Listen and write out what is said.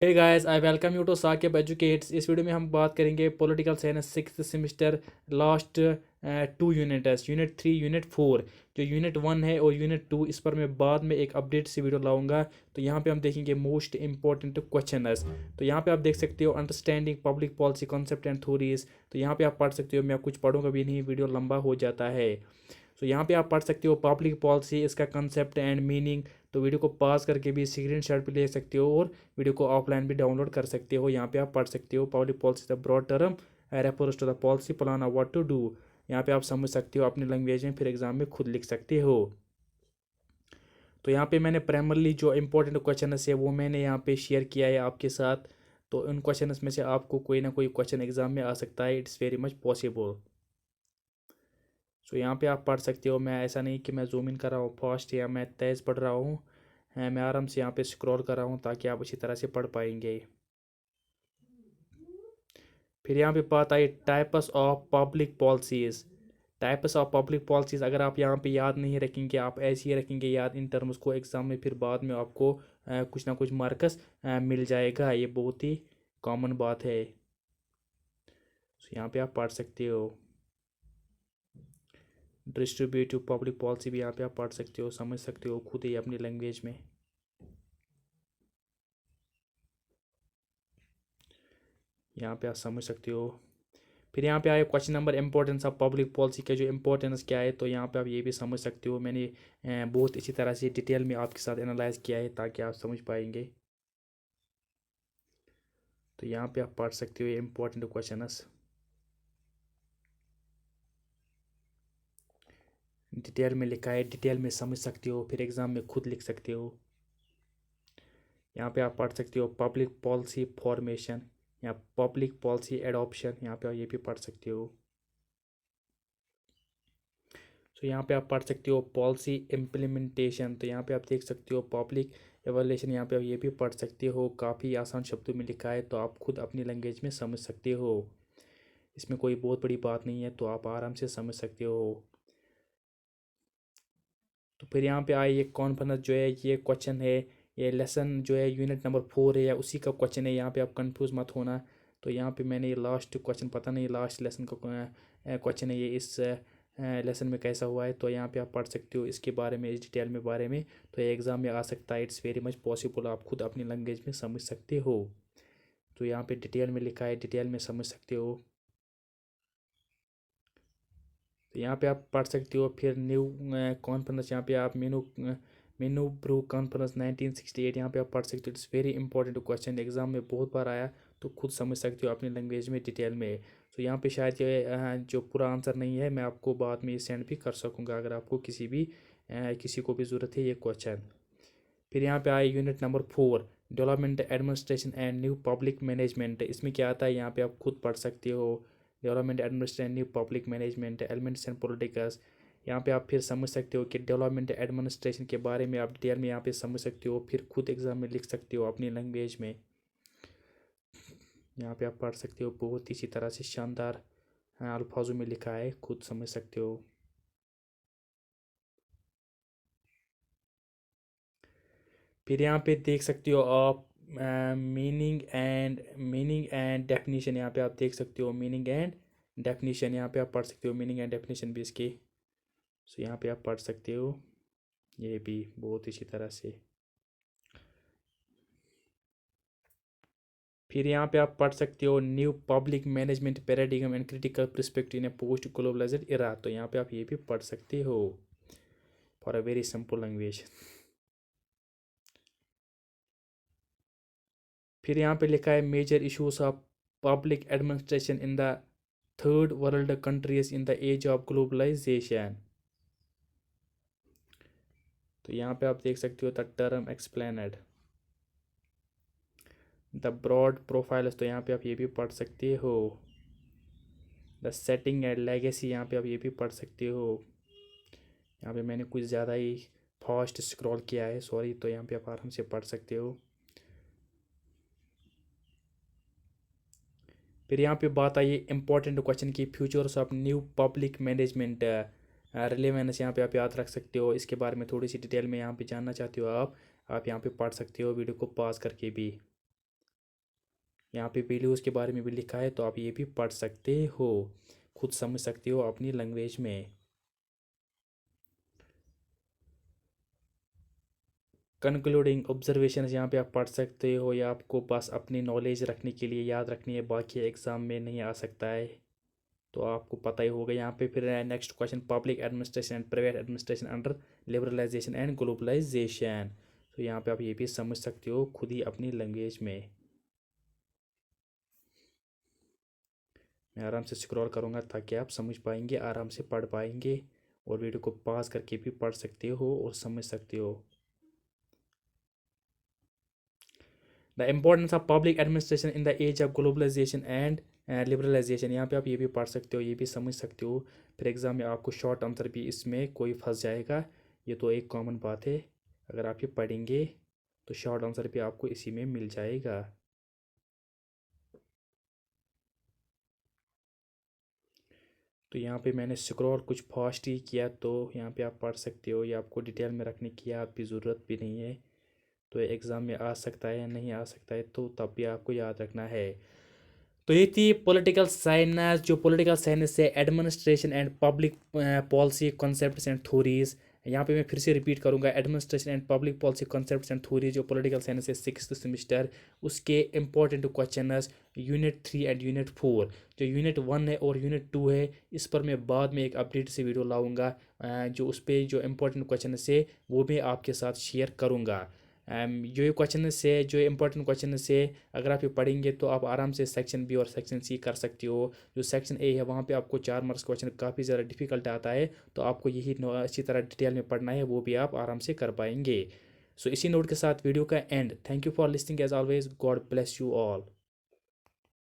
Hey guys, I welcome you to Saqib educates. इस video में हम बात करेंगे political science six semester last two unit test, unit 3, unit 4। जो यूनिट 1 है और यूनिट 2, इस पर मैं बाद में एक अपडेट से वीडियो लाऊंगा। तो यहाँ पे हम देखेंगे मोस्ट इंपॉर्टेंट क्वेश्चंस। तो यहाँ पे आप देख सकते हो understanding public policy concept and theories. तो यहाँ पे आप पढ़ सकते हो, मैं कुछ पढ़ूंगा भी नहीं, वीडियो लंबा हो जाता है। तो यहाँ पे आप पढ़ सकते हो पब्लिक पॉलिसी, इसका कंसेप्ट एंड मीनिंग। तो वीडियो को पॉज करके भी स्क्रीन शॉट भी ले सकते हो और वीडियो को ऑफलाइन भी डाउनलोड कर सकते हो। यहाँ पे आप पढ़ सकते हो public policy the broad term refers to the policy plan of what to do. यहाँ पे आप समझ सकते हो अपनी लैंग्वेज में, फिर एग्जाम में खुद लिख सकते हो। तो यहाँ पे मैंने प्राइमरली जो इंपॉर्टेंट क्वेश्चन है वो मैंने यहाँ पे शेयर किया है आपके साथ। तो उन क्वेश्चन में से आपको कोई ना कोई क्वेश्चन एग्जाम में आ सकता है, इट्स वेरी मच पॉसिबल। सो यहाँ पे आप पढ़ सकते हो। मैं ऐसा नहीं कि मैं जूम इन कर रहा हूँ फास्ट या मैं तेज़ पढ़ रहा हूँ। मैं आराम से यहाँ पे स्क्रॉल कर रहा हूँ ताकि आप अच्छी तरह से पढ़ पाएंगे। फिर यहाँ पे बात आई types of public policies. Types of public policies अगर आप यहाँ पे याद नहीं रखेंगे, आप ऐसे ही रखेंगे याद इन टर्म्स को एग्ज़ाम में, फिर बाद में आपको कुछ ना कुछ मार्क्स मिल जाएगा। ये बहुत ही कॉमन बात है। सो यहाँ पे आप पढ़ सकते हो। डिस्ट्रीब्यूटिव पब्लिक पॉलिसी भी यहाँ पे आप पढ़ सकते हो, समझ सकते हो खुद ही अपनी लैंग्वेज में। यहाँ पे आप समझ सकते हो। फिर यहाँ पे आए question number importance of public policy का जो इंपॉर्टेंस क्या है, तो यहाँ पे आप ये भी समझ सकते हो। मैंने बहुत अच्छी तरह से डिटेल में आपके साथ एनालाइज किया है ताकि आप समझ पाएंगे। तो यहाँ पे आप पढ़ सकते हो ये इंपॉर्टेंट क्वेश्चंस डिटेल में लिखा है, डिटेल में समझ सकते हो, फिर एग्ज़ाम में खुद लिख सकते हो। यहाँ पे आप पढ़ सकते हो पब्लिक पॉलिसी फॉर्मेशन या पब्लिक पॉलिसी एडॉप्शन, यहाँ पे आप ये भी पढ़ सकते हो। तो यहाँ पे आप पढ़ सकते हो पॉलिसी इम्प्लीमेंटेशन। तो यहाँ पे आप देख सकते हो पब्लिक एवल्यूशन, यहाँ पे आप ये भी पढ़ सकते हो। काफ़ी आसान शब्दों में लिखा है, तो आप खुद अपनी लैंग्वेज में समझ सकते हो। इसमें कोई बहुत बड़ी बात नहीं है, तो आप आराम से समझ सकते हो। तो फिर यहाँ पे आए ये कॉन्फिडेंस जो है, ये क्वेश्चन है, ये लेसन जो है यूनिट नंबर 4 है या उसी का क्वेश्चन है। यहाँ पे आप कंफ्यूज मत होना। तो यहाँ पे मैंने ये लास्ट क्वेश्चन, पता नहीं लास्ट लेसन का क्वेश्चन है ये इस लेसन में कैसा हुआ है। तो यहाँ पे आप पढ़ सकते हो इसके बारे में, इस डिटेल में बारे में। तो ये एग्ज़ाम में आ सकता है, इट्स वेरी मच पॉसिबल, आप खुद अपनी लैंग्वेज में समझ सकते हो। तो यहाँ पे डिटेल में लिखा है, डिटेल में समझ सकते हो। तो यहाँ पे आप पढ़ सकते हो। फिर न्यू कॉन्फ्रेंस, यहाँ पे आप मेनू मेनू ब्रू कॉन्फ्रेंस 1968, यहाँ पे आप पढ़ सकते हो। It's very important question, exam में बहुत बार आया, तो खुद समझ सकते हो अपनी लैंग्वेज में डिटेल में। तो यहाँ पे शायद ये जो पूरा आंसर नहीं है, मैं आपको बाद में सेंड भी कर सकूँगा अगर आपको किसी को भी ज़रूरत है ये क्वेश्चन। फिर यहाँ पे आए unit number 4, development administration and new public management. इसमें क्या आता है यहाँ पे आप खुद पढ़ सकते हो। Development administration new public management elements and politics. यहाँ पे आप फिर समझ सकते हो कि डेवलपमेंट एडमिनिस्ट्रेशन के बारे में आप डिटेल में यहाँ पे समझ सकते हो, फिर खुद एग्जाम में लिख सकते हो अपनी लैंग्वेज में। यहाँ पे आप पढ़ सकते हो, बहुत इसी तरह से शानदार अल्फाजों में लिखा है, खुद समझ सकते हो। फिर यहाँ पे देख सकते हो आप मीनिंग एंड डेफिनेशन। यहाँ पे आप देख सकते हो मीनिंग एंड डेफिनेशन, यहाँ पे आप पढ़ सकते हो मीनिंग एंड डेफिनेशन भी इसकी। सो यहाँ पे आप पढ़ सकते हो ये भी बहुत इसी तरह से। फिर यहाँ पे आप पढ़ सकते हो new public management paradigm and critical perspective in a post globalized era. तो यहाँ पे आप ये भी पढ़ सकते हो for a very simple language. फिर यहाँ पे लिखा है major issues of public administration in the third world countries in the age of globalization. तो यहाँ पे आप देख सकते हो the term explained, the broad profiles. तो यहाँ पे आप ये भी पढ़ सकते हो। द सेटिंग एंड लेगेसी, यहाँ पे आप ये भी पढ़ सकते हो। यहाँ पे मैंने कुछ ज़्यादा ही फास्ट स्क्रॉल किया है, सॉरी। तो यहाँ पे आप आराम से पढ़ सकते हो। फिर यहाँ पे बात आई इंपॉर्टेंट क्वेश्चन की futures of new public management relevance. यहाँ पे आप याद रख सकते हो, इसके बारे में थोड़ी सी डिटेल में यहाँ पे जानना चाहते हो आप यहाँ पे पढ़ सकते हो वीडियो को पॉज करके भी। यहाँ पे वैल्यूज़ के बारे में भी लिखा है, तो आप ये भी पढ़ सकते हो, खुद समझ सकते हो अपनी लैंग्वेज में। कंक्लूडिंग ऑब्जर्वेशन यहाँ पे आप पढ़ सकते हो, या आपको बस अपनी नॉलेज रखने के लिए याद रखनी है, बाकी एग्ज़ाम में नहीं आ सकता है, तो आपको पता ही होगा। यहाँ पे फिर next question, public administration and private administration under liberalisation and globalisation. तो यहाँ पे आप ये भी समझ सकते हो खुद ही अपनी लैंग्वेज में। मैं आराम से स्क्रॉल करूँगा ताकि आप समझ पाएंगे, आराम से पढ़ पाएंगे, और वीडियो को पॉज करके भी पढ़ सकते हो और समझ सकते हो। The importance of public administration in the age of globalisation and liberalisation. यहाँ पे आप ये भी पढ़ सकते हो, ये भी समझ सकते हो। फिर एग्ज़ाम में आपको शॉर्ट आंसर भी इसमें कोई फंस जाएगा, ये तो एक कॉमन बात है। अगर आप ये पढ़ेंगे तो शॉर्ट आंसर भी आपको इसी में मिल जाएगा। तो यहाँ पे मैंने स्क्रॉल कुछ फास्ट ही किया, तो यहाँ पे आप पढ़ सकते हो, ये आपको डिटेल में रखने की आप भी ज़रूरत भी नहीं है। तो एग्ज़ाम में आ सकता है या नहीं आ सकता है, तो तब भी आपको याद रखना है। तो ये थी पॉलिटिकल साइंस, जो पॉलिटिकल साइंस से administration and public policy concepts and theories. यहाँ पे मैं फिर से रिपीट करूँगा, administration and public policy concepts and theories जो पॉलिटिकल साइंस है 6th सेमिस्टर, उसके important question unit 3 and unit 4। जो यूनिट 1 है और यूनिट 2 है, इस पर मैं बाद में एक अपडेट से वीडियो लाऊंगा, जो उस पर जो इंपॉर्टेंट क्वेश्चन है वो मैं आपके साथ शेयर करूँगा। जो क्वेश्चन से, जो इंपॉर्टेंट क्वेश्चन से अगर आप ये पढ़ेंगे तो आप आराम से सेक्शन बी और सेक्शन सी कर सकते हो। जो सेक्शन ए है वहाँ पे आपको 4 मार्क्स क्वेश्चन काफ़ी ज़्यादा डिफिकल्ट आता है, तो आपको यही अच्छी तरह डिटेल में पढ़ना है, वो भी आप आराम से कर पाएंगे। सो इसी नोट के साथ वीडियो का end. Thank you for listening as always, God bless you all.